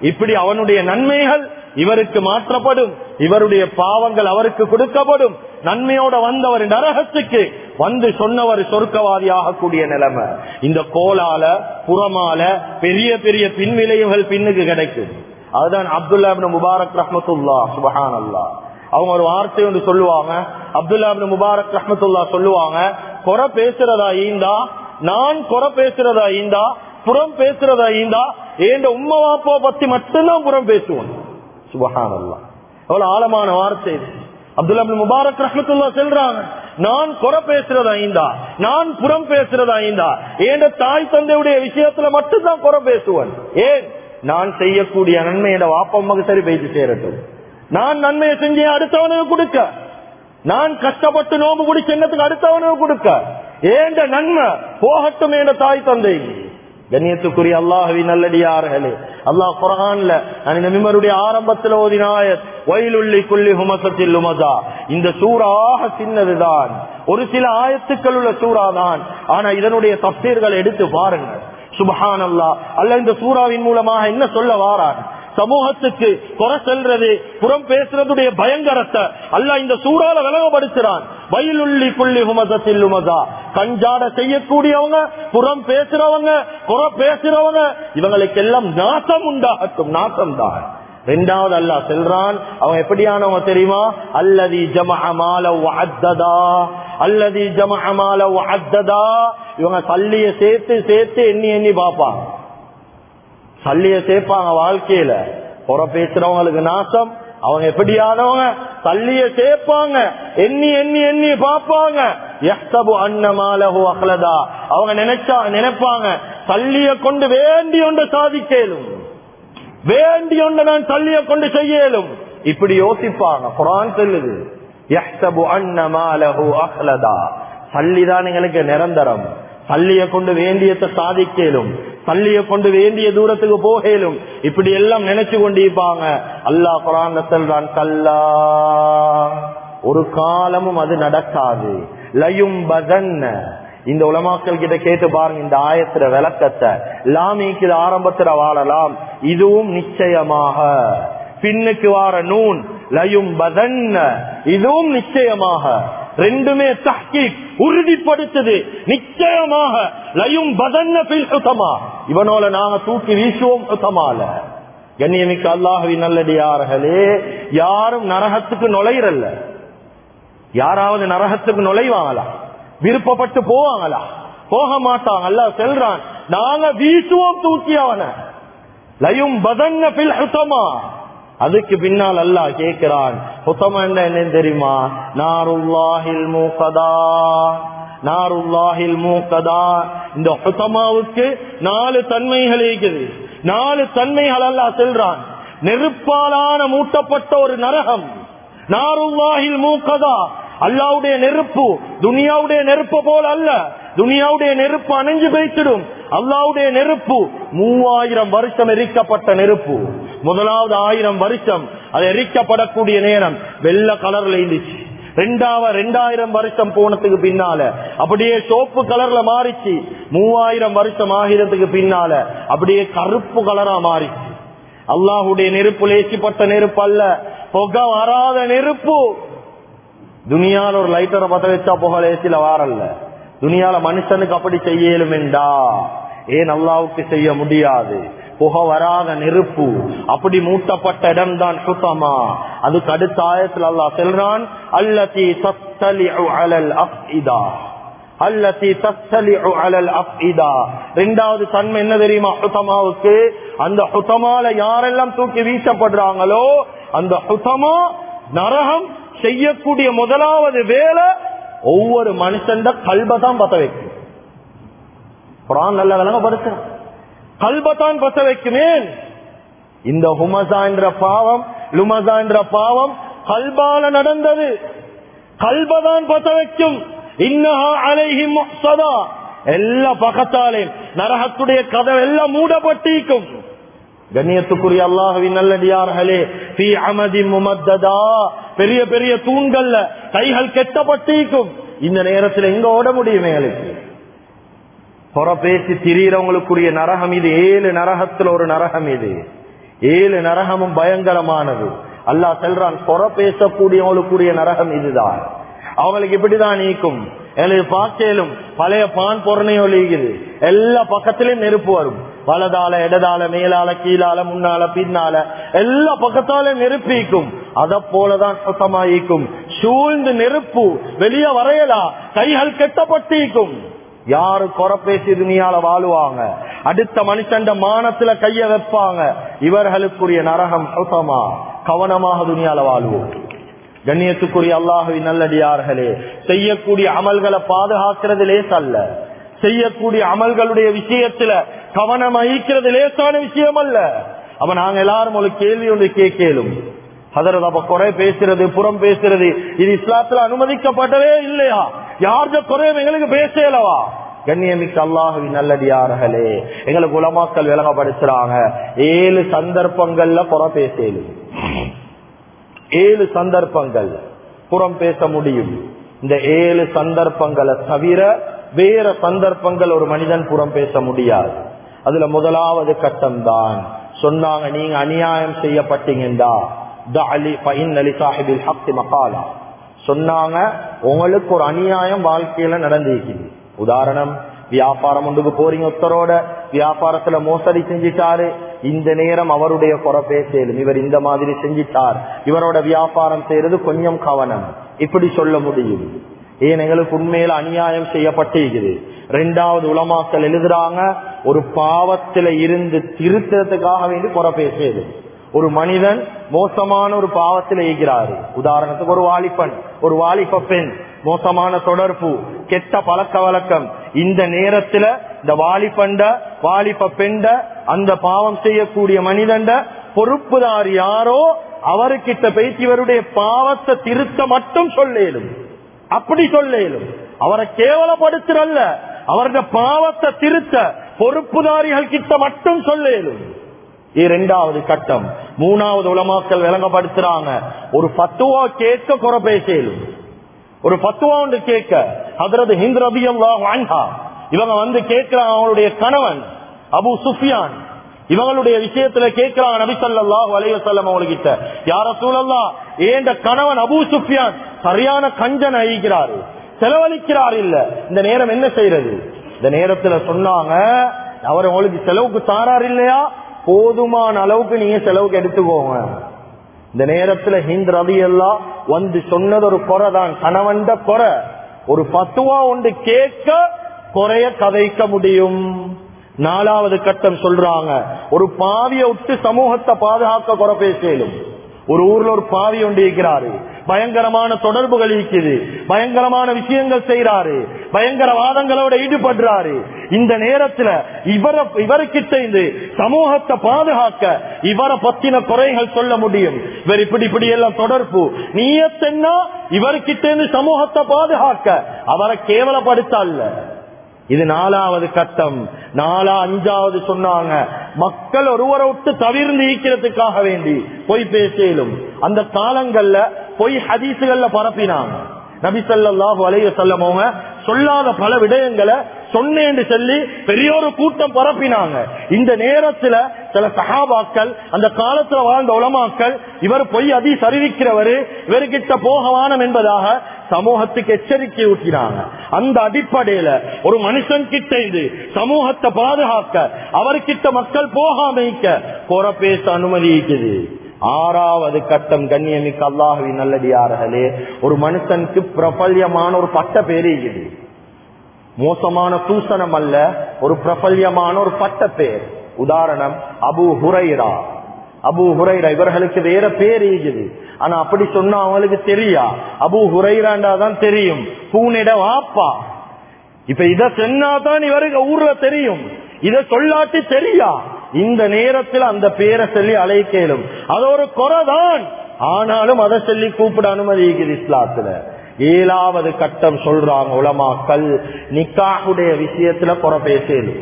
இப்படி அவனுடைய நன்மைகள் இவருக்கு மாற்றப்படும், இவருடைய பாவங்கள் அவருக்கு கொடுக்கப்படும். நன்மையோட வந்தவர் நரகத்துக்கு வந்து சொன்னவர் சொர்க்கவாதியாக கூடிய நிலைமை. இந்த கோலால புறமால பெரிய பெரிய பின்விளைவுகள் பின்னுக்கு கிடைக்கும். அதுதான் அப்துல்லா இப்னு முபாரக் ரஹ்மத்துல்லாஹ், சுப்ஹானல்லாஹ், அவங்க ஒரு வார்த்தை ஒன்று சொல்லுவாங்க. அப்துல்லா இப்னு முபாரக் ரஹ்மத்துல்லாஹ் சொல்லுவாங்க, குறை பேசுறதா ஈந்தா, நான் குறை பேசுறதா ஈந்தா, புறம் பேசுறதா ஈந்தா, ஏண்ட உம்மா வாப்பா பத்தி மட்டும்தான் புறம் பேசுவோம். சுப்ஹானல்லாஹ், எவ்வளவு ஆழமான வார்த்தை இது. அப்துல்லா இப்னு முபாரக் ரஹ்மத்துல்லாஹ் சொல்றாங்க, நான் குறை பேசுறதா ஈந்தா, நான் புறம் பேசுறதா ஈந்தா, ஏண்ட தாய் தந்தையுடைய விஷயத்துல மட்டும்தான் குறை பேசுவேன். ஏன்? நான் செய்யக்கூடிய நன்மை என் வாப்பம்மாக்கு சரி பேசி சேரட்டும், நான் நன்மையை செஞ்சு அடுத்தவனுக்கு கொடுக்க, நான் கஷ்டப்பட்டு நோம்பு குடிச்ச எண்ணத்துக்கு அடுத்தவனுக்கு கொடுக்க, ஏண்ட நன்மை போகட்டும் என்ற தாய் தந்தை. கண்ணியத்துக்குரிய அல்லாஹ்வின் நல்லடியார்களே, அல்லாஹ் குர்ஆன்ல அந்த மிம்பருடைய ஆரம்பத்தில் ஓதின ஆயத், வயலுல்லி குல்லி ஹுமஸத்தில் லுமஸா, இந்த சூராக சின்னதுதான், ஒரு சில ஆயத்துக்கள் உள்ள சூரா தான். ஆனா இதனுடைய தஃசீர்களை எடுத்து பாருங்க, சுப்ஹானல்லாஹ். அல்லாஹ் இந்த சூராவின் மூலமாக என்ன சொல்ல வாரான்? சமூகத்துக்கு குறை செல்றது, புறம் பேசுறதுடைய பயங்கரத்தை அல்லாஹ் இந்த சூறால விளங்கப்படுத்துறான். வயலுல்லி குல்லி ஹுமஸத்தில் லுமஸா, கஞ்சாட செய்யக்கூடியவங்க, புறம் பேசுறவங்க, குறை பேசுறவங்க, இவங்களுக்கெல்லாம் நாசம் உண்டாகட்டும், நாசம் தான். இரண்டாவது அல்லாஹ் சொல்றான், அவங்க எப்படியானவங்க தெரியுமா? அல்லதி ஜமஅ மால வஅத்ததா, அல்லதி ஜமஅ மால வஅத்ததா, இவங்க சல்லிய சேர்த்து சேர்த்து எண்ணி எண்ணி பாப்பாங்க, சல்லிய சேர்ப்பாங்க வாழ்க்கையில. குறை பேசுறவங்களுக்கு நாசம். அவங்க எப்படியானவங்க? சல்லிய சேர்ப்பாங்க, எண்ணி எண்ணி எண்ணி பாப்பாங்க. யஹ்சபு அன்ன மாலஹு அக்லதா, அவங்க நினைப்பாங்க சல்லிய கொண்டு வேண்டி ஒன்று சாதிக்கலும், வேண்டி ஒன்று நான் சல்லிய கொண்டு செய்யலும், இப்படி யோசிப்பாங்க. குர்ஆன் சொல்லுது, யஹ்சபு அன்ன மாலஹு அக்லதா, சல்லிதான் எங்களுக்கு நிரந்தரம், சல்லிய கொண்டு வேண்டியத்தை சாதிக்கலும், சல்லிய கொண்டு வேண்டிய தூரத்துக்கு போகலும், இப்படி எல்லாம் நினைச்சு கொண்டிருப்பாங்க. அல்லாஹ் குர்ஆன்ல சொல்றான், கல்லா, ஒரு காலமும் அது நடக்காது. லயும் பதன்ன, இந்த உலமாக்கள் கிட்ட கேட்டு பாருங்க இந்த ஆயத்துல விளக்கத்தை. லாமிக்கு ஆரம்பத்துல வாழலாம், இதுவும் நிச்சயமாக. பின்னுக்கு வார நூன் லயும் பதன்ன, இதுவும் நிச்சயமாக. ரெண்டுமே தஹ்கீக், உறுதிப்படுத்துது. நிச்சயமாக லயும் பதன்ன ஃபில் ஹுதமா, இவனோல நாங்க தூக்கி வீசுவோம் ஹுதமால. கண்ணியமிக்க அல்லாஹ்வின் நல்லடியார்களே, யாரும் நரகத்துக்கு நுழையிறல்ல. யாராவது நரகத்துக்கு நுழைவாங்களா? விருப்பப்பட்டு போவாங்களா? போக மாட்டாங்க. அல்லாஹ் சொல்றான், நாங்க வீசுவோம் தூக்கி அவனை. லயும் பதன்ன ஃபில் ஹுதமா. அதுக்கு பின்னால் அல்லாஹ் கேட்கிறான், ஹுதமா என்ன தெரியுமா? நாருல்லாஹில் மூகதா, நாருல்லாஹில் மூகதா. இந்த ஹுதமாவுக்கு 4 தன்மைகள் இருக்குது. 4 தன்மைகள் அல்லாஹ் சொல்றான். நெருப்பாலான மூட்டப்பட்ட ஒரு நரகம், நாருல்லாஹில் மூகதா. அல்லாஹ்வுடைய நெருப்பு துனியாவுடைய நெருப்பு போல அல்ல. துனியாவுடைய நெருப்பு அணைஞ்சு போய்த்திடும். அல்லாஹ்வுடைய நெருப்பு 3000 வருஷம் எரிக்கப்பட்ட நெருப்பு. முதலாவது 1000 வருஷம் அது எரிக்கப்படக்கூடிய நேரம் வெள்ளை கலர்ல இருந்துச்சு. 2000 வருஷம் போனதுக்கு பின்னால அப்படியே சோப்பு கலர்ல மாறிச்சு. 3000 வருஷம் ஆகிறதுக்கு பின்னால அப்படியே கருப்பு கலரா மாறிச்சு. அல்லாஹ்வுடைய நெருப்பு லேசிப்பட்ட நெருப்பு அல்ல, புகை வராத நெருப்பு. துனியால ஒரு லைட்டரை பத்த வச்சா புகை லேசில வாரல்ல. துனியால மனுஷனுக்கு அப்படி செய்யலும் என்றா ஏன் அல்லாஹ்வுக்கு செய்ய முடியாது? புகை வராத நெருப்பு, அப்படி மூட்டப்பட்ட இடம் தான் ஹுதமா. அதுக்கு அடுத்த ஆயத்தில் அல்லாஹ் சொல்றான், அல்லதி தத்தலிஉ அலல் அஃஇதா, அல்லதி தத்தலிஉ அலல் அஃஇதா. இரண்டாவது தன்மை என்ன தெரியுமா ஹுதமாவுக்கு? அந்த ஹுதமால யாரெல்லாம் தூக்கி வீசப்படுறாங்களோ அந்த ஹுதமா நரகம் செய்யக்கூடிய முதலாவது வேலை ஒவ்வொரு மனுஷன் கல்பதான் பத்த வைக்கும். குர்ஆன் நல்ல விளங்கப்படுத்த கல்பத்தான் பத்த வைக்குமே. இந்த ஹுமசா என்ற பாவம், லுமசா என்ற பாவம் கல்பால நடந்தது. கல்பதான் பத்த வைக்கும். இன்னஹா அலைஹிம் முஹ்ஸதா, எல்லா பக்கத்தாலே நரகத்துடைய கதவு எல்லாம் மூடப்பட்டிருக்கும். கண்ணியத்துக்குரிய அல்லாஹ்வின் நல்லடியார்களே, ஃபீ அமதின் முமத்ததா, பெரிய பெரிய தூண்கள்ல கைகள் கெட்டப்பட்டிருக்கும். இந்த நேரத்தில் எங்க ஓட முடியும்? எங்களுக்கு புற பேசி திரியறவங்களுக்குரிய நரகம் இது. 7 நரகத்துல ஒரு நரகம் இது. 7 நரகமும் பயங்கரமானது. அல்லாஹ் சொல்றான், புற பேசக்கூடியவங்களுக்குரிய நரகம் இதுதான். அவங்களுக்கு இப்படிதான் நீக்கும். எனக்கு பார்க்கலும் பழைய பான் பொருணையோ லீகுது. எல்லா பக்கத்திலும் நெருப்பு வரும். வலதால, இடதால, மேலால, கீழால, முன்னால, பின்னால எல்லா பக்கத்தாலும் நெருப்பிக்கும். அத போலதான் சுத்தமாயிக்கும். சூழ்ந்து நெருப்பு வெளியே வரையலா, கைகள் கெட்டப்பட்டிருக்கும். யாரு குறை பேசி துணியால வாழுவாங்க, அடுத்த மனுஷன் மானத்துல கைய வைப்பாங்க. இவர்களுக்குரிய நரகம் சுத்தமா. கவனமாக துணியால வாழ்வோம். கண்ணியத்துக்குரிய அல்லாஹ்வின் நல்லடியார்களே, செய்யக்கூடிய அமல்களை பாதுகாக்கிறது லேசல்ல. செய்யக்கூடிய அமல்களுடைய விஷயத்துல கவனம் அளிக்கிறது லேசான விஷயம் அல்ல. அப்ப நாங்க எல்லாரும் ஒரு கேள்வி ஒன்று கேட்கலும், ஹதரத் அப்ப குறை பேசுறது, புறம் பேசுறது இது இஸ்லாத்துல அனுமதிக்கப்பட்டவே இல்லையா? யார்த குறையும் எங்களுக்கு பேசலவா? கண்ணியமிக்க அல்லாஹ்வின் நல்லடியார்களே, எங்களுக்கு உலமாக்கள் விளங்கப்படுத்துறாங்க, 7 சந்தர்ப்பங்கள்ல குறை பேசலும். 7 சந்தர்ப்பங்கள் புறம் பேச முடியும். இந்த 7 சந்தர்ப்பங்களை தவிர வேற சந்தர்ப்பங்கள் ஒரு மனிதன் புறம் பேச முடியாது. அதுல முதலாவது கட்டம் தான் சொன்னாங்க, நீங்க அநியாயம் செய்யப்பட்டீங்கடா, சொன்னாங்க உங்களுக்கு ஒரு அநியாயம் வாழ்க்கையில நடந்திருக்குது. உதாரணம், வியாபாரம் ஒன்றுக்கு போறீங்க, ஒருத்தரோட வியாபாரத்துல மோசடி செஞ்சிட்டாரு. இந்த நேரம் அவருடைய குறை பேசலும், இவர் இந்த மாதிரி செஞ்சிட்டார், இவரோட வியாபாரம் செய்யறது கொஞ்சம் கவனம், இப்படி சொல்ல முடியும். ஏன் எங்களுக்கு உண்மையில அநியாயம் செய்யப்பட்டிருக்குது. 2வது உலமாக்கள் எழுதுறாங்க, ஒரு பாவத்தில இருந்து திருத்தத்துக்காக வேண்டி குறை பேசுது. ஒரு மனிதன் மோசமான ஒரு பாவத்தில் ஈகிறாரு. உதாரணத்துக்கு ஒரு வாலிபன், ஒரு வாலிப பெண், மோசமான தொடர்பு, கெட்ட பழக்க வழக்கம். இந்த நேரத்துல இந்த வாலிப பெண்ட அந்த பாவம் செய்யக்கூடிய மனிதண்ட பொறுப்புதார் யாரோ அவருக்கிட்ட பேசி இவருடைய பாவத்தை திருத்த மட்டும் சொல்லேலும். அப்படி சொல்லேலும், அவரை கேவலப்படுத்துறல்ல, அவருடைய பாவத்தை திருத்த பொறுப்புதாரிகள் கிட்ட மட்டும் சொல்லேலும். 2வது கட்டம். 3வது உலமாக்கள் விளங்கப்படுத்துறாங்க, ஒரு ஃபத்வா கேட்க குறை பேசலும். ஒரு ஃபத்வா ஒன்று கேட்க ஹஜ்ரத் ஹிந்த் ரலியல்லாஹு அன்ஹா இவங்க வந்து கேட்கிறாங்க, அவங்களுடைய கணவன் அபூ சுஃபியான் இவங்களுடைய விஷயத்துல கேட்கிறாங்க நபி ஸல்லல்லாஹு அலைஹி வஸல்லம் அவங்ககிட்ட, யா ரசூலல்லாஹ், ஏண்ட கணவன் அபூ சுஃபியான் சரியான கஞ்சன் ஆகிக்கிறாரு, செலவழிக்கிறார் இல்ல, இந்த நேரம் என்ன செய்யறது? இந்த நேரத்துல சொன்னாங்க, அவர் உங்களுக்கு செலவுக்கு தாரார் இல்லையா, போதுமான அளவுக்கு நீங்க செலவுக்கு எடுத்துக்கோங்க. இந்த நேரத்துல ஹிந்த் ரலியல்லாஹு வந்து சொன்னது ஒரு குறை தான், கணவன் குறை. ஒரு ஃபத்வா ஒன்று கேட்க குறைய கதைக்க முடியும். 4வது கட்டம் சொல்றாங்க, ஒரு பாவியை விட்டு சமூகத்தை பாதுகாக்க குறை பேசலும். ஒரு ஊர்ல ஒரு பாவி ஒன்று இருக்கிறாரு, பயங்கரமான தொடர்புகள் இருக்குது, பயங்கரமான விஷயங்கள் செய்யறாரு, பயங்கரவாதங்களோட ஈடுபடுறாரு. இந்த நேரத்துல இவருக்கிட்ட இருந்து சமூகத்தை பாதுகாக்க இவரை பத்தின குறைகள் சொல்ல முடியும். இவர் இப்படி எல்லாம் தொடர்பு நீயத்தென்னா இவருக்கிட்ட இருந்து சமூகத்தை பாதுகாக்க, அவரை கேவலப்படுத்தல்ல. இது 4வது கட்டம். 5வது சொன்னாங்க, மக்கள் ஒருவரை விட்டு தவிர்ந்து ஈக்கிறதுக்காக வேண்டி பொய் பேசலும். அந்த காலங்கள்ல பொய் ஹதீசுகள்ல பரப்பினாங்க. நபி ஸல்லல்லாஹு அலைஹி வஸல்லம் அவங்க சொல்லாத பல விடயங்களை சொன்னேன்னு சொல்லி பெரிய ஒரு கூட்டம் பரப்பினாங்க. இந்த நேரத்துல சில சஹாபாக்கள், அந்த காலத்துல வாழ்ந்த உலமாக்கள், இவர் பொய் ஹதீஸ் அறிவிக்கிறவரு, இவர்கிட்ட போகவானம் என்பதாக சமூகத்துக்கு எச்சரிக்கை ஊட்டினாங்க. அந்த அடிப்படையில ஒரு மனுஷன் கிட்ட இருந்து சமூகத்தை பாதுகாக்க, அவர்கிட்ட மக்கள் போகாமைக்க குறை பேச அனுமதி இருக்குது. 6வது கட்டம். கண்ணியமிக்க அல்லாஹ்வின் நல்லடியார்களே, ஒரு மனுஷனுக்கு பிரபல்யமான ஒரு பட்ட பேரு இருக்குது. மோசமான தூசணம் அல்ல, ஒரு பிரபல்யமான ஒரு பட்ட பேர். உதாரணம், அபூ ஹுரைரா. அபூ ஹுரைரா. இவர்களுக்கு வேற பேர் இருக்குது, ஆனா அப்படி சொன்னா அவங்களுக்கு தெரியா, அபூ ஹுரைராண்டா தான் தெரியும், பூனெட வாப்பா. இப்ப இத சொன்னாதான் இவருக்கு ஊர்ல தெரியும், இத சொல்லாட்டி தெரியா. இந்த நேரத்தில் அந்த பேரை சொல்லி அழைக்கலும், அது ஒரு குறைதான். ஆனாலும் அதை சொல்லி கூப்பிட அனுமதி இருக்குது இஸ்லாத்துல. 7வது கட்டம் சொல்றாங்க உலமாக்கள், நிக்காஹுடைய விஷயத்துல குறை பேசலும்.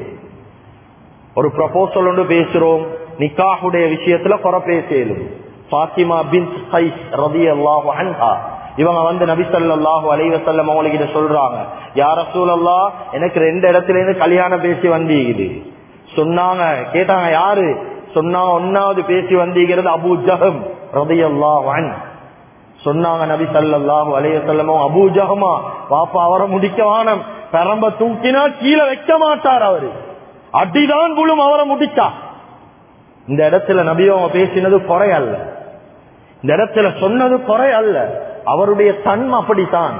ஒரு ப்ரொபோசல் ஒன்று பேசுறோம், நிக்காஹுடைய விஷயத்துல குறை பேசலும். ஃபாத்திமா பின்த் கைஸ் ரலியல்லாஹு அன்ஹா இவங்க நபி ஸல்லல்லாஹு அலைஹி வஸல்லம் அவங்களுக்கு சொல்றாங்க, யா ரசூலல்லாஹ், எனக்கு 2 இடத்துல இருந்து கல்யாணம் பேசி வந்தீங்குது சொன்னாங்க. கேட்டாங்க யாரு சொன்னாங்க, 1வது பேசி வந்தீங்கிறது அபூ ஜஹம் ரலியல்லாஹு அன்ஹு. சொன்னாங்க நபி ஸல்லல்லாஹு அலைஹி வஸல்லம், அபூ ஜஹமா பாப்பா அவரை முடிக்க வானம், பெரம்ப தூக்கினா கீழே வைக்க மாட்டார், அவரு அடிதான் குழும் அவரை முடிச்சா. இந்த இடத்துல நபி அவங்க பேசினது குறை அல்ல, இந்த இடத்துல சொன்னது குறை அல்ல, அவருடைய தன்மை அப்படித்தான்.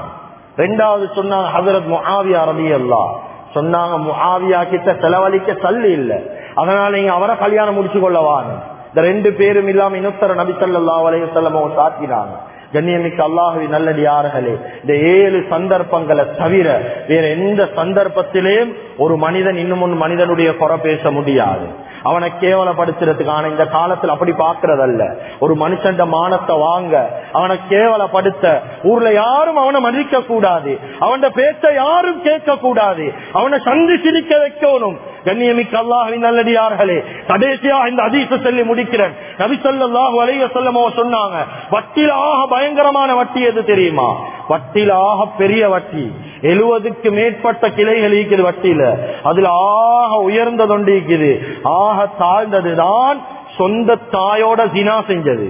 2வது சொன்னாங்க ஹஜ்ரத் முஆவியா ரலியல்லாஹு சொன்னாங்க, முஆவியா கிட்ட செலவழிக்க சல்லி இல்ல, அதனால நீங்க அவரை கல்யாணம் முடிச்சு கொள்ளவான். இந்த 2 பேரும் இல்லாம இன்னொருத்தர நபி ஸல்லல்லாஹு அலைஹி வஸல்லம் சாத்தினாங்க. கண்ணியமிக்க அல்லாஹ்வின் நல்லடியார்களே, இந்த 7 சந்தர்ப்பங்களை தவிர வேற எந்த சந்தர்ப்பத்திலேயும் ஒரு மனிதன் இன்னும் மனிதனுடைய குறை பேச முடியாது, அவனை கேவலப்படுத்துறதுக்கான இந்த காலத்தில் அப்படி பாக்குறதல்ல. ஒரு மனுஷன் மானத்தை வாங்க அவனை கேவலப்படுத்த ஊர்ல யாரும் அவனை மதிக்க கூடாது, அவன் பேச்ச யாரும் கேட்க கூடாது, அவனை சந்தி சிரிக்க வைக்கணும். கண்ணியமிக்க அல்லாஹ்வின் நல்லடியார்களே, கடைசியா இந்த ஹதீஸை சொல்லி முடிக்கிறேன். நபி ஸல்லல்லாஹு அலைஹி வஸல்லம் சொன்னாங்க, வட்டில ஆக பயங்கரமான வட்டி எது தெரியுமா? வட்டில ஆக பெரிய வட்டி 70க்கு மேற்பட்ட கிளைகள் இருக்குது வட்டியில, அதுல ஆக உயர்ந்தது ஒன்று இருக்குது, ஆக தாழ்ந்ததுதான் சொந்த தாயோட ஜினா செஞ்சது.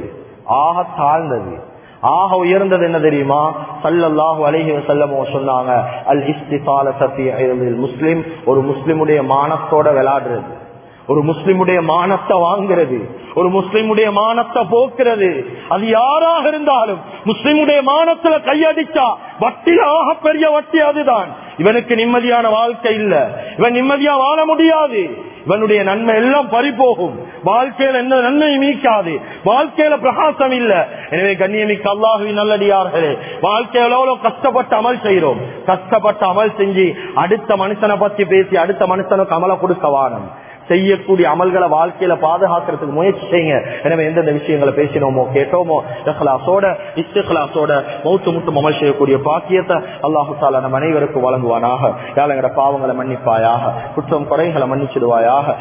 ஆக தாழ்ந்தது, ஆக உயர்ந்தது என்ன தெரியுமா? ஸல்லல்லாஹு அலைஹி வஸல்லம் சொன்னாங்க, அல் இஸ்திஃபாலத்து ஃபீ இர்தில் முஸ்லிம், ஒரு முஸ்லிமுடைய மானத்தோட விளையாடுறது, ஒரு முஸ்லிமுடைய மானத்தை வாங்குறது, ஒரு முஸ்லிமுடைய மானத்தை போக்குறது, அது யாராக இருந்தாலும் முஸ்லிமுடைய மானத்துல கையடிச்சா வட்டியாக பெரிய வட்டி அதுதான். இவனுக்கு நிம்மதியான வாழ்க்கை இல்ல, இவன் நிம்மதியா வாழ முடியாது, இவனுடைய நன்மை எல்லாம் பறிபோகும், வாழ்க்கையில எந்த நன்மை மீக்காது, வாழ்க்கையில பிரகாசம் இல்ல. எனவே கண்ணியமிக்க அல்லாஹ்வின் நல்லடியார்களே, வாழ்க்கையில எவ்வளவு கஷ்டப்பட்டு அமல் செய்யறோம், கஷ்டப்பட்டு அமல் செஞ்சு அடுத்த மனுஷனை பத்தி பேசி அடுத்த மனுஷனுக்கு அமல கொடுக்க வானம். செய்யக்கூடிய அமல்களை வாழ்க்கையில பாதுகாக்கிறதுக்கு முயற்சி செய்யுங்க. எனவே எந்தெந்த விஷயங்களை பேசினோமோ கேட்டோமோ இஹ்லாஸோட இஸ்திக்லாஸோட மௌத்து முட்டும் அமல் செய்யக்கூடிய பாக்கியத்தை அல்லாஹு தஆலா நம் அனைவருக்கும் வழங்குவானாக. யாழ் எங்கட பாவங்களை மன்னிப்பாயாக, குற்றம் குறைகளை மன்னிச்சிடுவாயாக.